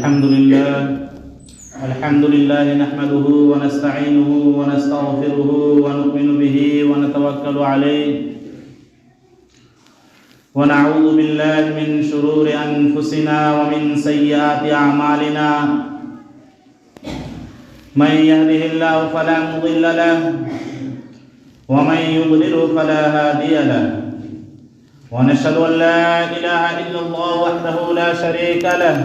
अल्हम्दुलिल्लाह नहमदुहु व नस्तईनुहु व नस्तगफिरुहु व नु'मिनु बिही व नतवक्कलु अलैहि व नऊज़ु बिल्लाहि मिन शुरूरि अनफुसिना व मिन सय्यिआति अअमालिना मन यहदिहिल्लाहु फला मुदिल्ल लहु व मन युद्लिलहु फला हादिय लहु व नशहदु अन ला इलाहा इल्लल्लाह वहदहु ला शरीका लहु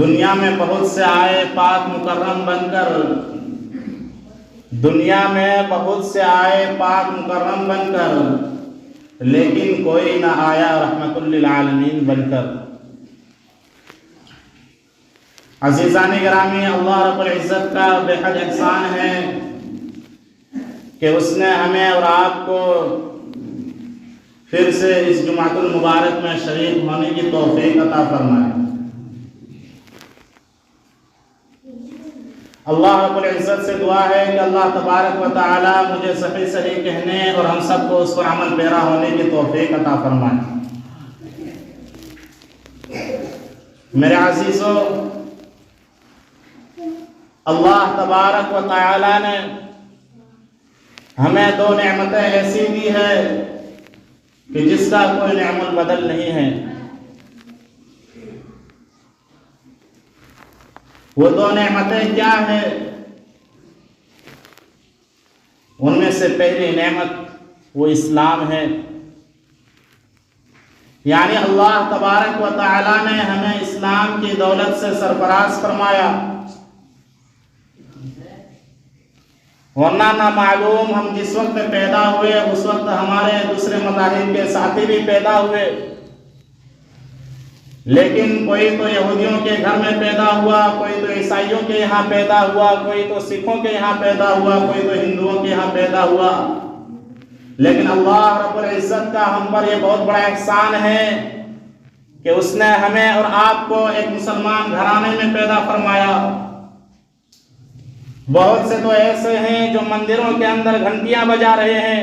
दुनिया में बहुत से आए पाक मुकर्रम बनकर, दुनिया में बहुत से आए पाक मुकर्रम बनकर, लेकिन कोई ना आया रहमतुल लिल आलमीन बनकर। अज़ीज़ान गिरामी, अल्लाह रब्बुल इज़्ज़त का बेहद एहसान है कि उसने हमें और आपको फिर से इस जुमातुल मुबारक में शरीक होने की तौफीक अता फरमाए। अल्लाह रब्बुल इज़्ज़त से दुआ है कि अल्लाह तबारक व तआला मुझे सही सही कहने और हम सबको उस पर अमल पैरा होने की तौफीक अता फरमाए। मेरे अज़ीज़ों, अल्लाह तबारक व तआला ने हमें दो नेमतें ऐसी दी है कि जिसका कोई नेमत बदल नहीं है। वो दो नेमतें क्या है? उनमें से पहली नेमत वो इस्लाम है। यानी अल्लाह तबारक व तआला ने हमें इस्लाम की दौलत से सरफराज फरमाया, वरना ना मालूम हम जिस वक्त पैदा हुए उस वक्त हमारे दूसरे मज़ाहिब के साथी भी पैदा हुए, लेकिन कोई तो यहूदियों के घर में पैदा हुआ, कोई तो ईसाइयों के यहाँ पैदा हुआ, कोई तो सिखों के यहाँ पैदा हुआ, कोई तो हिंदुओं के यहाँ पैदा हुआ। लेकिन अल्लाह रब्बुल इज़्ज़त का हम पर यह बहुत बड़ा एहसान है कि उसने हमें और आपको एक मुसलमान घराने में पैदा फरमाया। बहुत से तो ऐसे हैं जो मंदिरों के अंदर घंटियां बजा रहे हैं,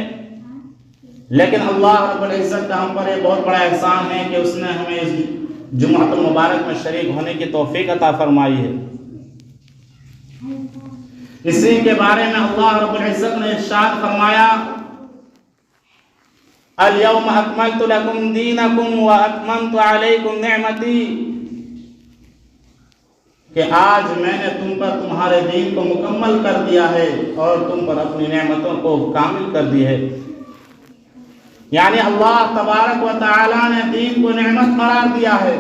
लेकिन अल्लाह रब्बुल इज़्ज़त का हम पर यह बहुत बड़ा एहसान है कि उसने हमें इस जुमातुल मुबारक में शरीक होने की तौफीक अता फरमाई है। इसी के बारे में अल्लाह रब्बुल इज़्ज़त ने इरशाद फरमाया, अल यौम अकमलतु लकुम दीनकुम व अतममतु अलैकुम निअमती, कि आज मैंने तुम पर तुम्हारे दीन को मुकम्मल कर दिया है और तुम पर अपनी नेमतों को कामिल कर दी है। यानी अल्लाह तबारक व तआला ने दीन को नेमत करार दिया है।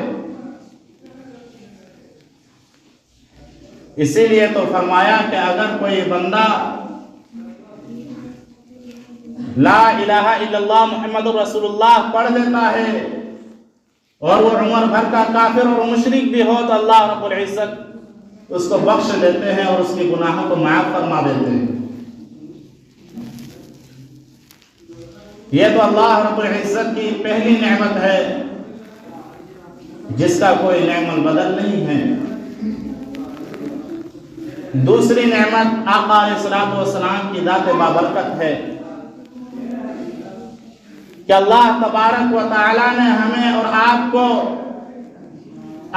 इसीलिए तो फरमाया कि अगर कोई बंदा ला इलाहा इल्लल्लाह मुहम्मदुर रसूलुल्लाह पढ़ लेता है और वो उम्र भर का काफिर और मुशरिक भी हो तो अल्लाह रब्बुल इज़्ज़त उसको बख्श देते हैं और उसके गुनाहों को माफ फरमा देते हैं। यह तो अल्लाह रब्बुल इज़्ज़त की पहली नेमत है जिसका कोई नेमत बदल नहीं है। दूसरी नेमत आका अलैहिस्सलातु वस्सलाम की दात बाबरकत है कि अल्लाह तबारक व तआला ने हमें और आपको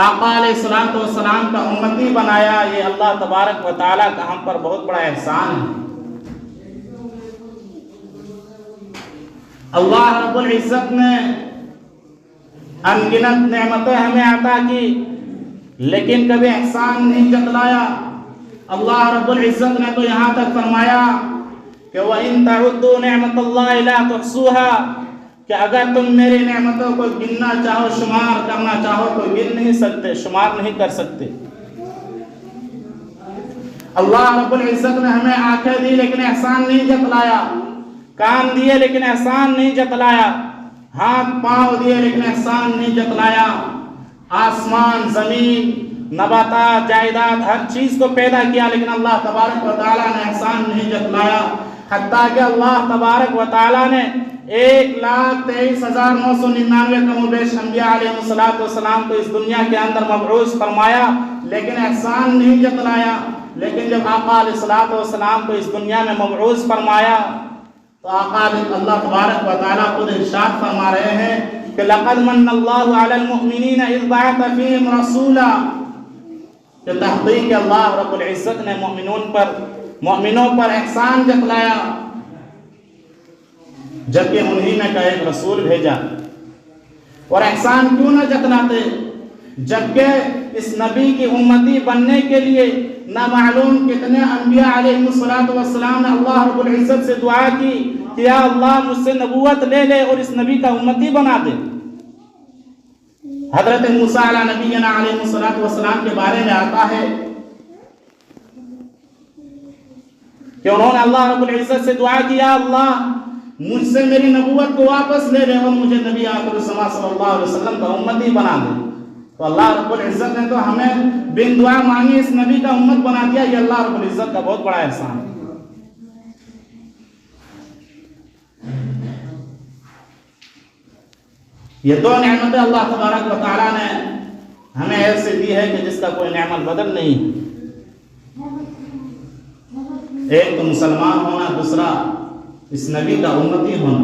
आका अलैहिस्सलातु वस्सलाम का उम्मती बनाया। ये अल्लाह तबारक व तआला का हम पर बहुत बड़ा एहसान है। अल्लाह रब्बुल इज़्ज़त ने अनगिनत नेमतें हमें अता की, लेकिन कभी एहसान नहीं जतलाया। अल्लाह रब्बुल इज़्ज़त ने तो यहाँ तक फरमाया कि वइन तउद्दू निअमतल्लाहि ला तुहसूहा, कि अगर तुम मेरी नेमतों को गिनना चाहो, शुमार करना चाहो तो गिन नहीं सकते, शुमार नहीं कर सकते। अल्लाह रब्बुल इज़्ज़त ने हमें आंखें दी लेकिन एहसान नहीं जतलाया, कान दिए लेकिन एहसान नहीं जतलाया, हाथ पांव दिए लेकिन एहसान नहीं जतलाया। आसमान, जमीन, नबातात, जायदाद, हर चीज को पैदा किया लेकिन अल्लाह तबारक व तआला ने एहसान नहीं जतलाया। हत्ता कि अल्लाह तबारक व तआला ने 1,23,999 कमोबेश अंबिया अलैहिस्सलाम को इस दुनिया के अंदर मबऊस फरमाया लेकिन एहसान नहीं जतलाया। लेकिन जब आका अलैहिस्सलाम को इस दुनिया में मबऊस फरमाया तो आका अल्लाह तबारक व तआला खुद इरशाद फरमा रहे हैं कि लक़द मन्नल्लाहु अलल मुअमिनीना इज़ बअथ फ़ीहिम रसूला, कि तहक़ीक़ अल्लाह रब्बुल इज़्ज़त ने मोमिनों पर एहसान जतलाया जबकि उन्हीं में का एक रसूल भेजा। और एहसान क्यों न जतलाते जबकि इस नबी की उम्मती बनने के लिए ना मालूम कितने अंबिया अलैहिस्सलाम ने अल्लाह रब्बुल इज़्ज़त से दुआ की कि या अल्लाह मुझसे नबूवत ले ले और इस नबी का उम्मती बना दे। हज़रत मूसा अला नबीना अलैहिस्सलाम के बारे में आता है कि उन्होंने अल्लाह रब्बुल इज़्ज़त से दुआ की, या अल्लाह मुझसे मेरी नबूवत को वापस ले ले और मुझे नबी आखिर ज़मां सल्लल्लाहु अलैहि वसल्लम का उम्मती बना दे। तो अल्लाह रब्बुल इज़्ज़त ने तो हमें बिन दुआ मांगी इस नबी का उम्मत बना दिया। ये अल्लाह रब्बुल इज़्ज़त का बहुत बड़ा एहसान है। ये दो नेमतें अल्लाह तबारक व तआला ने हमें ऐसे दी है कि जिसका कोई नेमत बदल नहीं। एक तो मुसलमान होना, दूसरा इस नबी का उम्मती होना।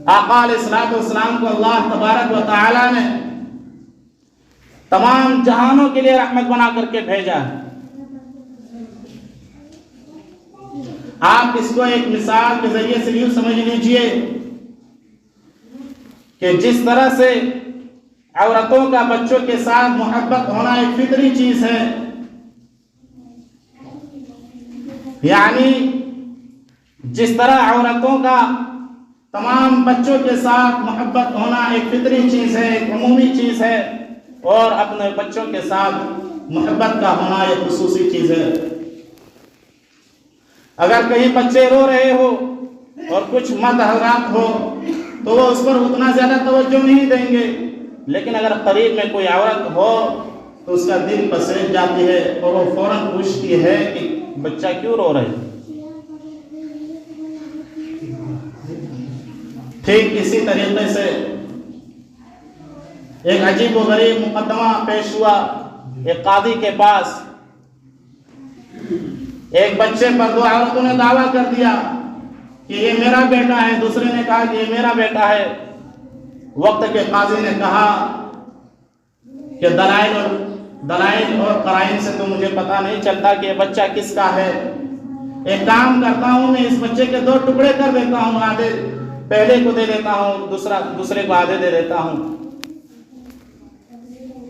आका अलैहिस्सलाम को अल्लाह तबारक व तआला ने तमाम जहानों के लिए रहमत बना करके भेजा है। आप इसको एक मिसाल के जरिए से यूं समझ लीजिए कि जिस तरह से औरतों का बच्चों के साथ मोहब्बत होना एक फितरी चीज है, यानी जिस तरह औरतों का तमाम बच्चों के साथ मोहब्बत होना एक फितरी चीज है, एक उमूमी चीज है, और अपने बच्चों के साथ मोहब्बत का होना एक खुसूसी चीज है। अगर कहीं बच्चे रो रहे हो और कुछ मर्द हज़रात हो तो वो उस पर उतना ज्यादा तवज्जो नहीं देंगे, लेकिन अगर करीब में कोई औरत हो तो उसका दिल पसरेज जाती है और वो फौरन पूछती है कि बच्चा क्यों रो रहे। ठीक इसी तरीके से एक अजीब व गरीब मुकदमा पेश हुआ एक कादी के पास। एक बच्चे पर दो औरतों ने दावा कर दिया कि ये मेरा बेटा है, दूसरे ने कहा कि ये मेरा बेटा है। वक्त के काजी ने कहा कि दलाइल और कराइन से तो मुझे पता नहीं चलता कि ये बच्चा किसका है। एक काम करता हूँ, मैं इस बच्चे के दो टुकड़े कर देता हूँ, आधे पहले को दे देता हूँ, दूसरे को आधे दे देता हूँ।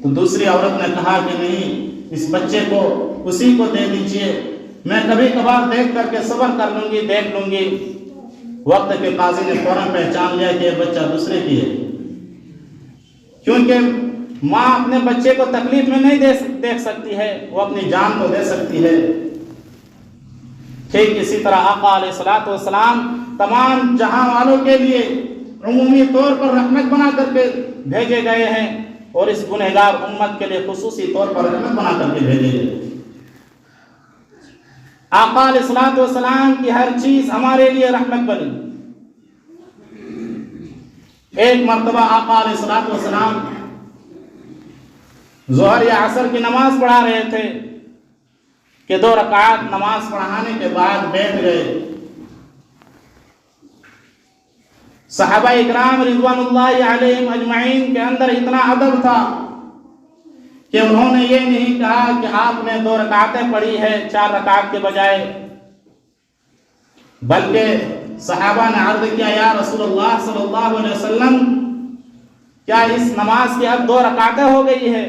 तो दूसरी औरत ने कहा कि नहीं, इस बच्चे को उसी को दे दीजिए, मैं कभी कभार देख करके सब्र कर लूंगी, देख लूंगी। वक्त के काजी ने फौरन पहचान लिया कि यह बच्चा दूसरे की है, क्योंकि माँ अपने बच्चे को तकलीफ में नहीं देख सकती है, वो अपनी जान को दे सकती है। ठीक इसी तरह आका अलैहिस्सलाम तमाम जहां वालों के लिए उमूमी तौर पर रहमत बना करके भेजे गए हैं और इस गुनहगार उम्मत के लिए खुसूसी तौर पर रहमत बना करके भेजे गए। आका अलैहिस्सलाम की हर चीज हमारे लिए रहमत बनी। एक मर्तबा आका अलैहिस्सलाम ज़ोहर या असर की नमाज पढ़ा रहे थे कि 2 रकात नमाज पढ़ाने के बाद बैठ गए। सहाबा इकराम रिज़वानुल्लाहि अलैहिम अजमाइन के अंदर इतना अदब था कि उन्होंने ये नहीं कहा कि आपने 2 रकातें पढ़ी है 4 रकात के बजाय, बल्कि सहाबा ने अर्ज़ किया, या रसूलुल्लाह सल्लल्लाहु अलैहि वसल्लम, क्या इस नमाज की अब 2 रकातें हो गई है?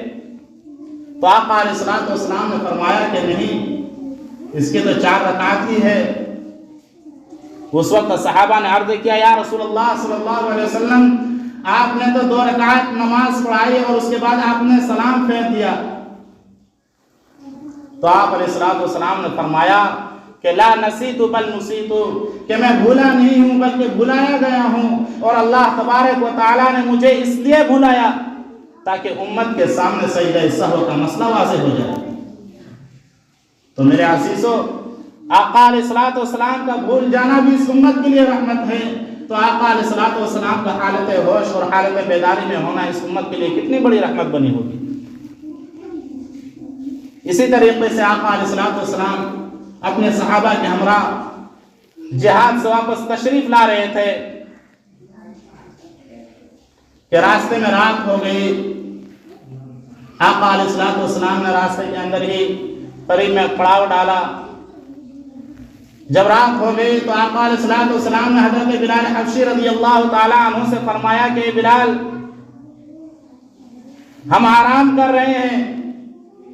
तो आका अलैहिस्सलाम ने फरमाया कि नहीं, इसकी तो 4 रकात ही है। उस वक्त सहाबा ने अर्ज किया, या रसूलुल्लाह सल्लल्लाहु अलैहि वसल्लम, आपने तो 2 रकात नमाज पढ़ाई और उसके बाद आपने सलाम फेर दिया। तो आप अलैहिस्सलाम ने फरमाया कि ला नसीतु बल नुसीतु, कि मैं भूला नहीं हूँ बल्कि भुलाया गया हूँ, और अल्लाह तबारक व तआला ने मुझे इसलिए भुलाया ताकि उम्मत के सामने सजदा सहव का मसला वाज़ेह हो जाए। तो मेरे अज़ीज़ों, आका अलैहिस्सलाम का भूल जाना भी इस उम्मत के लिए रहमत है। तो आका अलैहिस्सलाम का हालत होश और हालत बेदारी में होना इस उम्मत के लिए कितनी बड़ी रहमत बनी होगी। इसी तरीके से आका अलैहिस्सलाम अपने सहाबा के हमरा जिहाद से वापस तशरीफ ला रहे थे कि रास्ते में रात हो गई। आका अलैहिस्सलाम ने रास्ते के अंदर ही करीब में पड़ाव डाला। जब रात हो गई तो आका अलैहिस्सलाम ने हज़रत बिलाल हबशी रज़ियल्लाहु ताला अन्हु से फरमाया कि बिलाल, हम आराम कर रहे हैं,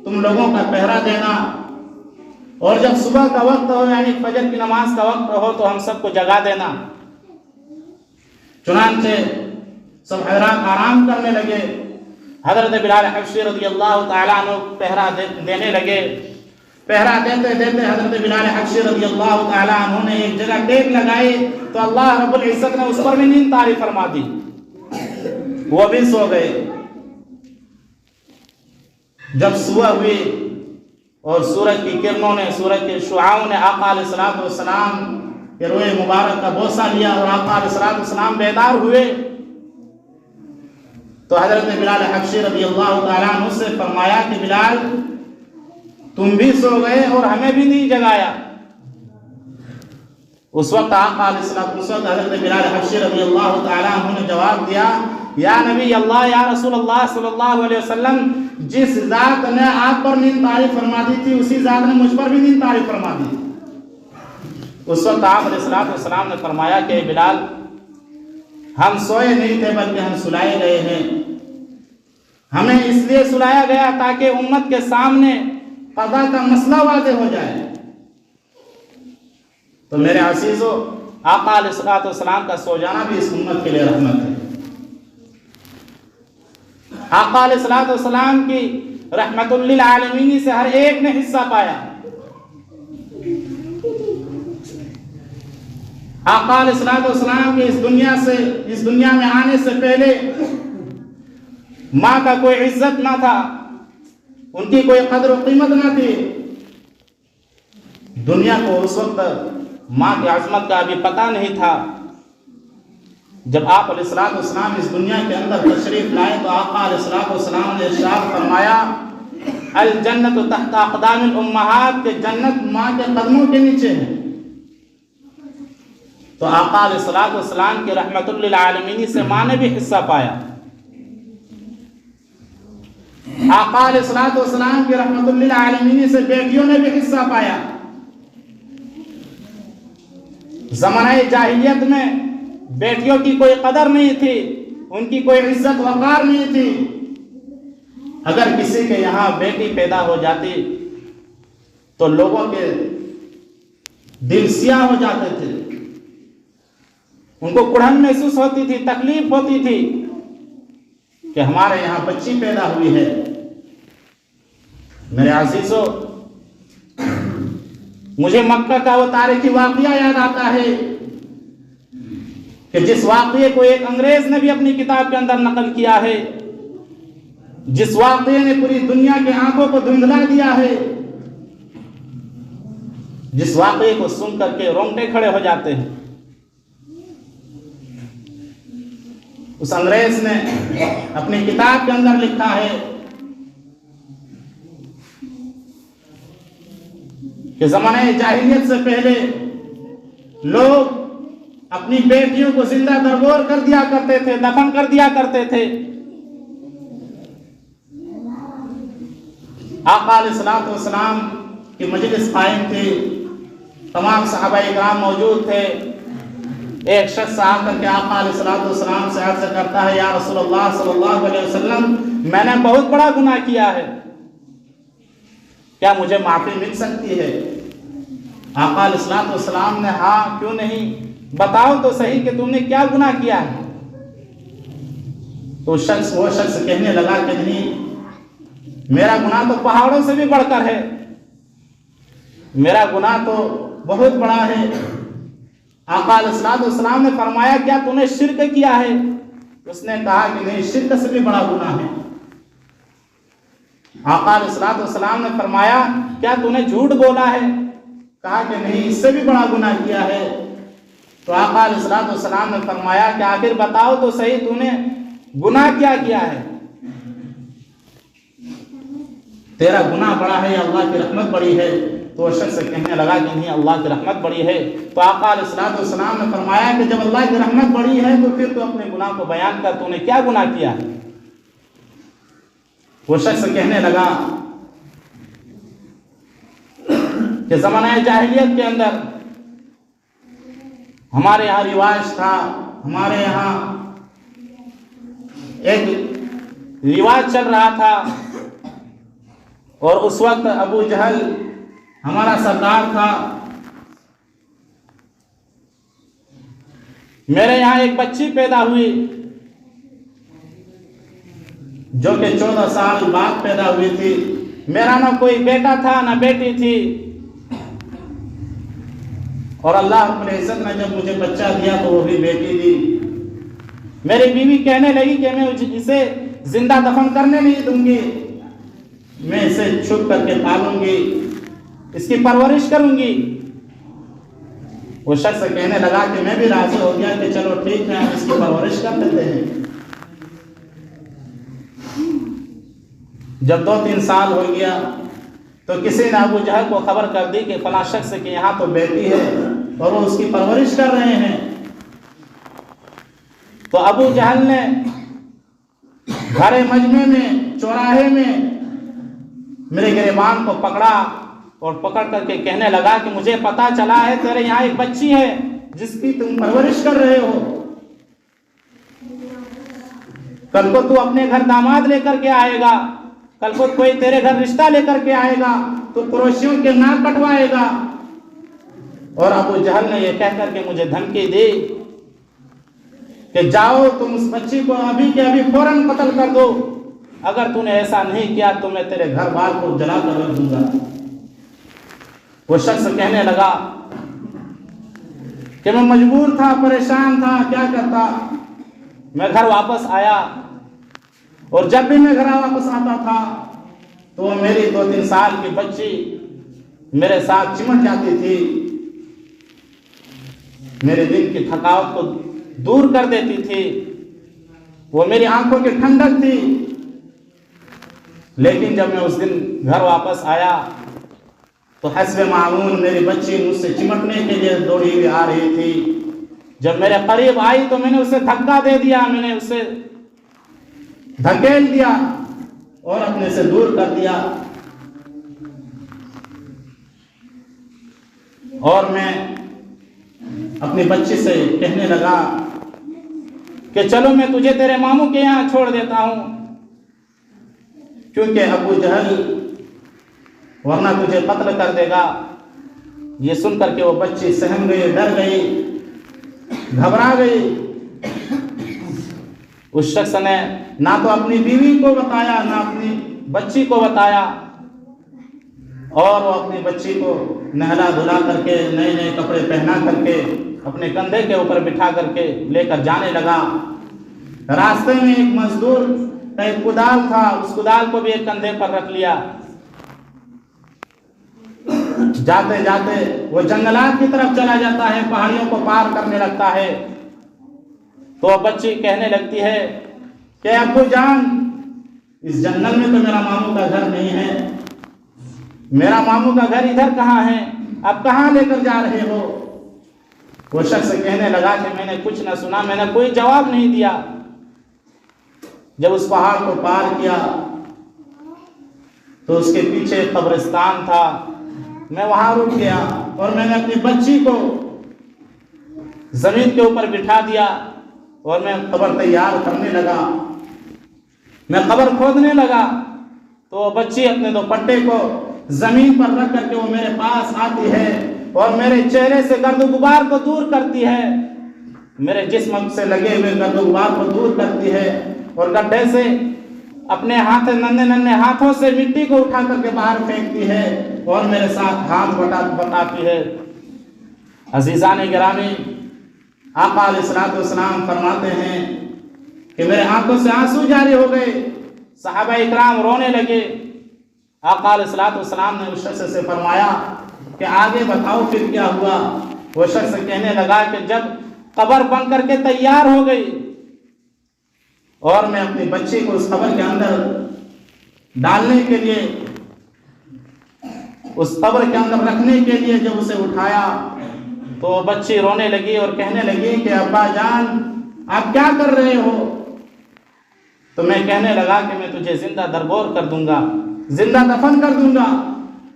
तुम लोगों का पहरा देना, और जब सुबह का वक्त हो यानी फजर की नमाज का वक्त हो तो हम सबको जगा देना। चुनांचे सब हजरात आराम करने लगे। हज़रत बिलाल हबशी रज़ियल्लाहु ताला अन्हु पहरा देने लगे। पहरा देते देते हज़रत बिलाल हबशी रज़ियल्लाहु ताला अन्हु ने एक जगह टेक लगाई तो अल्लाह रब्बुल इज्जत ने उस पर भी नींद तारी फरमा दी, वो भी सो गए। जब सुबह हुई और सूरज की किरणों ने, सूरज के शुआओं ने आका अलैहिस्सलाम के रोए मुबारक का बोसा लिया और आका अलैहिस्सलाम बेदार हुए, तो हज़रत बिलाल हबशी रज़ियल्लाहु ताला अन्हु से फरमाया कि बिलाल, तुम भी सो गए और हमें भी नहीं जगाया। उस वक्त हज़रत बिलाल हबशी रज़ियल्लाहु ताला अन्हु ने जवाब दिया, या नबी अल्लाह, या रसूल अल्लाह सल्लल्लाहु अलैहि वसल्लम, जिस ज़ात ने आप पर नींद तारी फरमा दी थी उसी ज़ात ने मुझ पर भी नींद तारी फरमा दी। उस वक्त आप अलैहिस्सलाम ने फरमाया कि बिलाल, हम सोए नहीं थे बल्कि हम सुलाए गए हैं। हमें इसलिए सुलाया गया ताकि उम्मत के सामने कज़ा का मसला वाज़ेह हो जाए। तो मेरे अज़ीज़ों, आका अलैहिस्सलाम का सो जाना भी इस उम्मत के लिए रहमत है। आका अलैहिस्सलाम की रहमतुल लिल आलमीन से हर एक ने हिस्सा पाया। आका अलैहिस्सलाम के इस दुनिया में आने से पहले माँ का कोई इज्जत ना था, उनकी कोई कदर और कीमत ना थी। दुनिया को उस वक्त माँ की अजमत का अभी पता नहीं था। जब आप अलैहिस्सलाम इस दुनिया के अंदर तशरीफ लाए तो आका अलैहिस्सलाम ने इरशाद फरमाया, अल जन्नतु तहत अक़दामिल उम्महात, के जन्नत माँ के कदमों के नीचे है। तो आका अलैहिस्सलाम के रहमतुल लिल आलमीन से माँ ने भी हिस्सा पाया। आका अलैहिस्सलाम के रहमतुल लिल आलमीन से बेटियों ने भी हिस्सा पाया। ज़माने जाहिलियत में बेटियों की कोई कदर नहीं थी, उनकी कोई इज्जत वक़ार नहीं थी। अगर किसी के यहाँ बेटी पैदा हो जाती तो लोगों के दिल सियाह हो जाते थे, उनको कुढ़न महसूस होती थी, तकलीफ होती थी कि हमारे यहाँ बच्ची पैदा हुई है। मेरे अज़ीज़ों, मुझे मक्का का वो तारीखी वाक़या याद आता है कि जिस वाक़ये को एक अंग्रेज ने भी अपनी किताब के अंदर नकल किया है, जिस वाक़ये ने पूरी दुनिया के आंखों को धुंधला दिया है, जिस वाक़ये को सुन करके रोंगटे खड़े हो जाते हैं। उस अंग्रेज ने अपनी किताब के अंदर लिखा है कि ज़माने जाहिलियत से पहले लोग अपनी बेटियों को जिंदा दरगोर कर दिया करते थे, दफन कर दिया करते थे। आका अलैहिस्सलाम की मजलिस कायम थी, तमाम सहाबा इकराम मौजूद थे। एक शख्स आकर के आका अलैहिस्सलाम से अर्ज करता है, या रसूलल्लाह सल्लल्लाहु अलैहि वसल्लम, मैंने बहुत बड़ा गुनाह किया है, क्या मुझे माफी मिल सकती है? आका अलैहिस्सलाम ने, हाँ क्यों नहीं, बताओ तो सही कि तुमने क्या गुनाह किया है। तो वो शख्स कहने लगा कि नहीं, मेरा गुनाह तो पहाड़ों से भी बढ़कर है, मेरा गुनाह तो बहुत बड़ा है। आका अलैहिस्सलाम ने फरमाया, क्या तूने शिर्क किया है? उसने कहा कि नहीं, शिर्क से भी बड़ा गुनाह है। आका अलैहिस्सलाम ने फरमाया, क्या तूने झूठ बोला है? कहा कि नहीं, इससे भी बड़ा गुनाह किया है। तो आका अलैहिस्सलाम ने फरमाया कि आखिर बताओ तो सही, तूने गुनाह क्या किया है? तेरा गुनाह बड़ा है या अल्लाह की रहमत बड़ी है? तो वो शख्स कहने लगा कि नहीं, अल्लाह की रहमत बड़ी है। तो आका अलैहिस्सलाम ने फरमाया कि जब अल्लाह की रहमत बड़ी है तो फिर तो अपने गुनाह को बयान कर, तूने क्या गुनाह किया है? वो शख्स कहने लगा कि ज़माना जाहिलियत के अंदर हमारे यहाँ रिवाज था, हमारे यहाँ एक रिवाज चल रहा था, और उस वक्त अबू जहल हमारा सरदार था। मेरे यहाँ एक बच्ची पैदा हुई जो कि 14 साल बाद पैदा हुई थी। मेरा ना कोई बेटा था ना बेटी थी, और अल्लाह रब्बुल इज्जत ने जब मुझे बच्चा दिया तो वो भी बेटी दी। मेरी बीवी कहने लगी कि मैं इसे जिंदा दफन करने नहीं दूंगी, मैं इसे छुप करके पालूंगी, इसकी परवरिश करूंगी। वो शख्स कहने लगा कि मैं भी राजी हो गया कि चलो ठीक है, हम इसकी परवरिश कर देते हैं। जब 2-3 साल हो गया तो किसी ने अबू जहल को खबर कर दी कि फलां शख्स के यहाँ तो बेटी है और वो उसकी परवरिश कर रहे हैं। तो अबू जहल ने घरे मजमे में, चौराहे में मेरे गिरबान को पकड़ा और पकड़ करके कहने लगा कि मुझे पता चला है तेरे यहाँ एक बच्ची है जिसकी तुम परवरिश कर रहे हो। कल को तू अपने घर दामाद लेकर के आएगा, कल को कोई तेरे घर रिश्ता लेकर के आएगा तो कुरैशियों के नाक कटवाएगा। और अबू जहल ने यह कह करके मुझे धमकी दी कि जाओ तुम उस बच्ची को अभी के अभी फौरन कत्ल कर दो, अगर तूने ऐसा नहीं किया तो मैं तेरे घर बार को जला कर रख दूंगा। वो शख्स कहने लगा कि मैं मजबूर था, परेशान था, क्या करता। मैं घर वापस आया और जब भी मैं घर वापस आता था तो मेरी 2-3 साल की बच्ची मेरे साथ चिमट जाती थी, मेरे दिन की थकावट को दूर कर देती थी, वो मेरी आंखों की ठंडक थी। लेकिन जब मैं उस दिन घर वापस आया तो हस्बे मामूल मेरी बच्ची मुझसे चिमटने के लिए दौड़ी हुई आ रही थी। जब मेरे करीब आई तो मैंने उसे धक्का दे दिया, मैंने उसे धकेल दिया और अपने से दूर कर दिया। और मैं अपनी बच्ची से कहने लगा कि चलो मैं तुझे तेरे मामू के यहाँ छोड़ देता हूँ, क्योंकि अबू जहल वरना तुझे कत्ल कर देगा। ये सुन करके वो बच्ची सहम गई, डर गई, घबरा गई। उस शख्स ने ना तो अपनी बीवी को बताया ना अपनी बच्ची को बताया, और वो अपनी बच्ची को नहला धुला करके नए नए कपड़े पहना करके अपने कंधे के ऊपर बिठा करके लेकर जाने लगा। रास्ते में एक मजदूर का एक कुदाल था, उस कुदाल को भी एक कंधे पर रख लिया। जाते जाते वो जंगलात की तरफ चला जाता है, पहाड़ियों को पार करने लगता है। तो बच्ची कहने लगती है कि अब्बू जान, इस जंगल में तो मेरा मामू का घर नहीं है, मेरा मामू का घर इधर कहाँ है, अब कहाँ लेकर जा रहे हो? वो शख्स कहने लगा कि मैंने कुछ न सुना, मैंने कोई जवाब नहीं दिया। जब उस पहाड़ को पार किया तो उसके पीछे कब्रिस्तान था, मैं वहां रुक गया और मैंने अपनी बच्ची को जमीन के ऊपर बिठा दिया और मैं कब्र तैयार करने लगा। मैं कब्र खोदने लगा तो वो बच्ची अपने दुपट्टे को जमीन पर रख करके वो मेरे पास आती है और मेरे चेहरे से गर्द गुबार को दूर करती है, मेरे जिस्म से लगे हुए गर्द गुबार को दूर करती है और गड्ढे से अपने हाथ नन्हे नन्हे हाथों से मिट्टी को उठा करके बाहर फेंकती है और मेरे साथ हाथ बटाती है। अजीज़ान गिरामी, आका अलैहिस्सलाम फरमाते हैं कि मेरे आंखों से आंसू जारी हो गए। सहाबा इकराम रोने लगे। आका अलैहिस्सलाम ने उस शख्स से फरमाया कि आगे बताओ फिर क्या हुआ। वो शख्स कहने लगा कि जब कब्र बन करके तैयार हो गई और मैं अपनी बच्ची को उस कब्र के अंदर डालने के लिए, उस कब्र के अंदर रखने के लिए जब उसे उठाया तो बच्ची रोने लगी और कहने लगी कि अब्बा जान आप क्या कर रहे हो। तो मैं कहने लगा कि मैं तुझे जिंदा दरगोर कर दूंगा, जिंदा दफन कर दूंगा।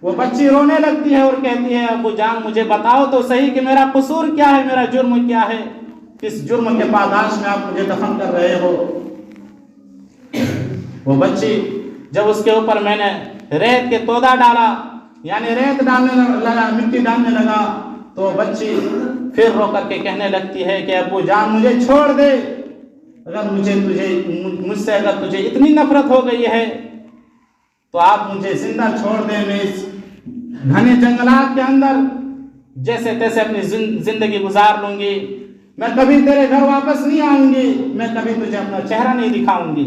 वो बच्ची रोने लगती है और कहती है अब्बू जान मुझे बताओ तो सही कि मेरा कसूर क्या है, मेरा जुर्म क्या है, किस जुर्म के पादाश में आप मुझे दफन कर रहे हो। वो बच्ची जब उसके ऊपर मैंने रेत के तोदा डाला, यानी रेत डालने लगा, मिट्टी डालने लगा, तो बच्ची फिर रो करके कहने लगती है कि अब्बू जान मुझे छोड़ दे, अगर मुझसे अगर तुझे इतनी नफरत हो गई है तो आप मुझे जिंदा छोड़ दे। मैं इस घने जंगलात के अंदर जैसे तैसे अपनी जिंदगी गुजार लूंगी, मैं कभी तेरे घर वापस नहीं आऊंगी, मैं कभी तुझे अपना चेहरा नहीं दिखाऊंगी।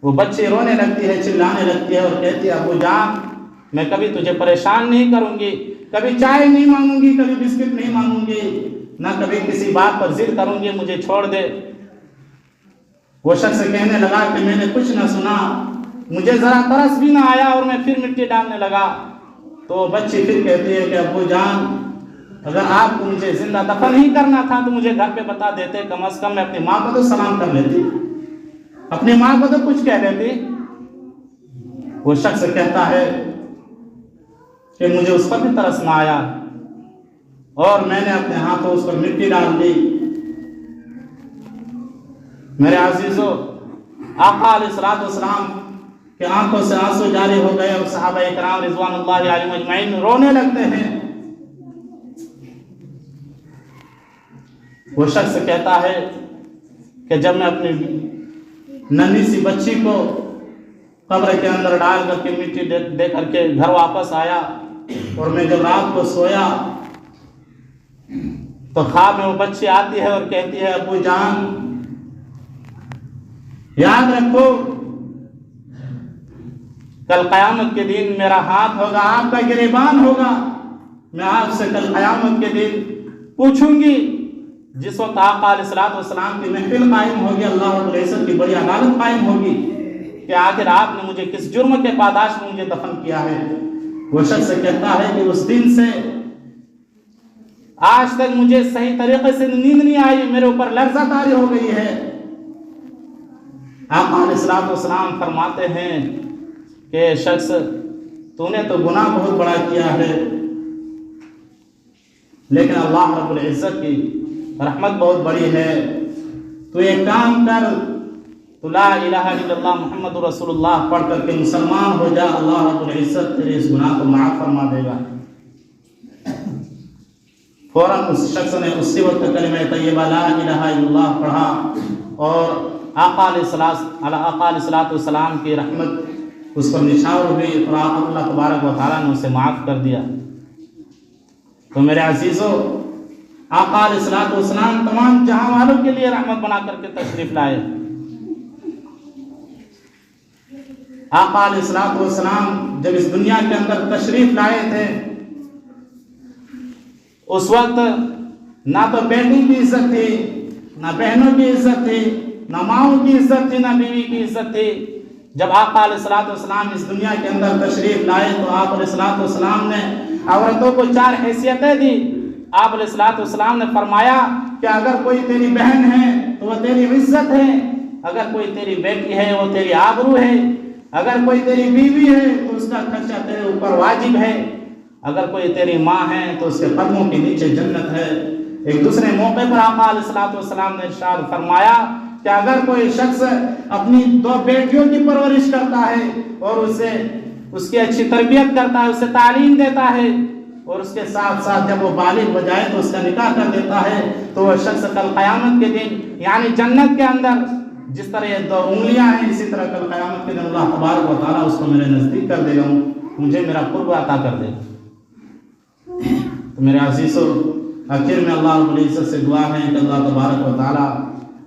वो बच्ची रोने लगती है, चिल्लाने लगती है और कहती है अब्बू जान मैं कभी तुझे परेशान नहीं करूंगी, कभी चाय नहीं मांगूंगी, कभी बिस्किट नहीं मांगूंगी, ना कभी किसी बात पर जिद करूंगी, मुझे छोड़ दे। वो शख्स कहने लगा कि मैंने कुछ ना सुना, मुझे जरा तरस भी ना आया और मैं फिर मिट्टी डालने लगा। तो बच्ची फिर कहती है कि अब्बू जान अगर आपको मुझे जिंदा दफन ही करना था तो मुझे घर पे बता देते, कम से कम मैं अपनी माँ को तो सलाम कर लेती, अपनी माँ को तो कुछ कह देती। वो शख्स कहता है कि मुझे उस पर भी तरस ना आया और मैंने अपने हाथों उस पर मिट्टी डाल दी। मेरे अजीजों, आका अलैहिस्सलाम के आंखों से आंसू जारी हो गए और सहाबा इकराम रिज़वानुल्लाहि अलैहिम अजमईन रोने लगते हैं। वो शख्स कहता है कि जब मैं अपनी नन्ही सी बच्ची को कब्र के अंदर डाल करके मिट्टी दे करके घर वापस आया और मैं जब रात को सोया तो ख्वाब में वो बच्ची आती है और कहती है अब्बू जान याद रखो कल क़यामत के दिन मेरा हाथ होगा, आपका गिरेबान होगा, मैं आपसे कल क़यामत के दिन पूछूंगी। जिस वक्त आका अलैहिस्सलाम की महफिल कायम होगी, अल्लाह रब्बुल इज्जत की बड़ी अदालत कायम होगी कि आखिर आपने मुझे किस जुर्म के पादाश में मुझे दफन किया है। वो शख्स कहता है कि उस दिन से आज तक मुझे सही तरीके से नींद नहीं आई, मेरे ऊपर लर्जा तारी हो गई है। आका अलैहिस्सलाम फरमाते हैं कि शख्स तूने तो गुनाह बहुत बड़ा किया है, लेकिन अल्लाह रब्बुल इज्जत की रहमत बहुत बड़ी है। तू एक काम कर, तू ला इलाहा इल्लल्लाह मुहम्मदुर रसूलुल्लाह पढ़ करके मुसलमान हो जा, अल्लाह रब्बुल इज्जत तेरे इस गुनाह को माफ फरमा देगा। फौरन उस शख्स ने उसी वक्त कलिमा तय्यबा ला इलाहा इल्लल्लाह पढ़ा और आका अलैहिस्सलाम की रहमत उस पर निशावर हुई और अल्लाह तबारक व तआला ने उसे माफ़ कर दिया। तो मेरे अजीज़ों, आका अलैहिस्सलाम तमाम जहां वालों के लिए रहमत बना करके तशरीफ लाए। आका अलैहिस्सलाम जब इस दुनिया के अंदर तशरीफ लाए थे उस वक्त ना तो बेटी की इज्जत थी, ना बहनों की इज्जत थी, ना माओं की इज्जत थी, ना बीवी की इज्जत थी। जब आका अलैहिस्सलाम इस दुनिया के अंदर तशरीफ लाए तो आप अलैहिस्सलाम ने औरतों को 4 हैसियतें दी। आप अलैहिस्सलाम ने फरमाया कि अगर कोई तेरी बहन है तो वह तेरी इज्जत है, अगर कोई तेरी बेटी है वो तेरी आबरू है, अगर कोई तेरी बीवी है तो उसका खर्चा तेरे ऊपर वाजिब है, अगर कोई तेरी माँ है तो उसके कदमों के नीचे जन्नत है, एक दूसरे मौके पर आका अलैहिस्सलाम ने इरशाद फरमाया कि अगर कोई शख्स अपनी 2 बेटियों की परवरिश करता है और उसे उसकी अच्छी तरबियत करता है, उसे तालीम देता है और उसके साथ साथ जब वो बालिग हो जाए तो उसका निकाह कर देता है, तो वह शख्स कल क़यामत के दिन यानी जन्नत के अंदर जिस तरह ये 2 उंगलियां हैं, इसी तरह कल क़यामत के दिन अल्लाह तबारक व तआला उसको मेरे नज़दीक कर देगा, मुझे मेरा कुर्ब अता कर देगा। तो मेरे अज़ीज़ों, आखिर में अल्लाह रब्बुल इज़्ज़त से दुआ है कि अल्लाह तबारक व तआला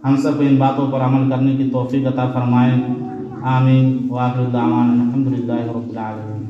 हम सब इन बातों पर अमल करने की तौफ़ीक़ अता फरमाए। आमीन। व आखिरु दावाना अल्हम्दुलिल्लाहि रब्बिल आलमीन।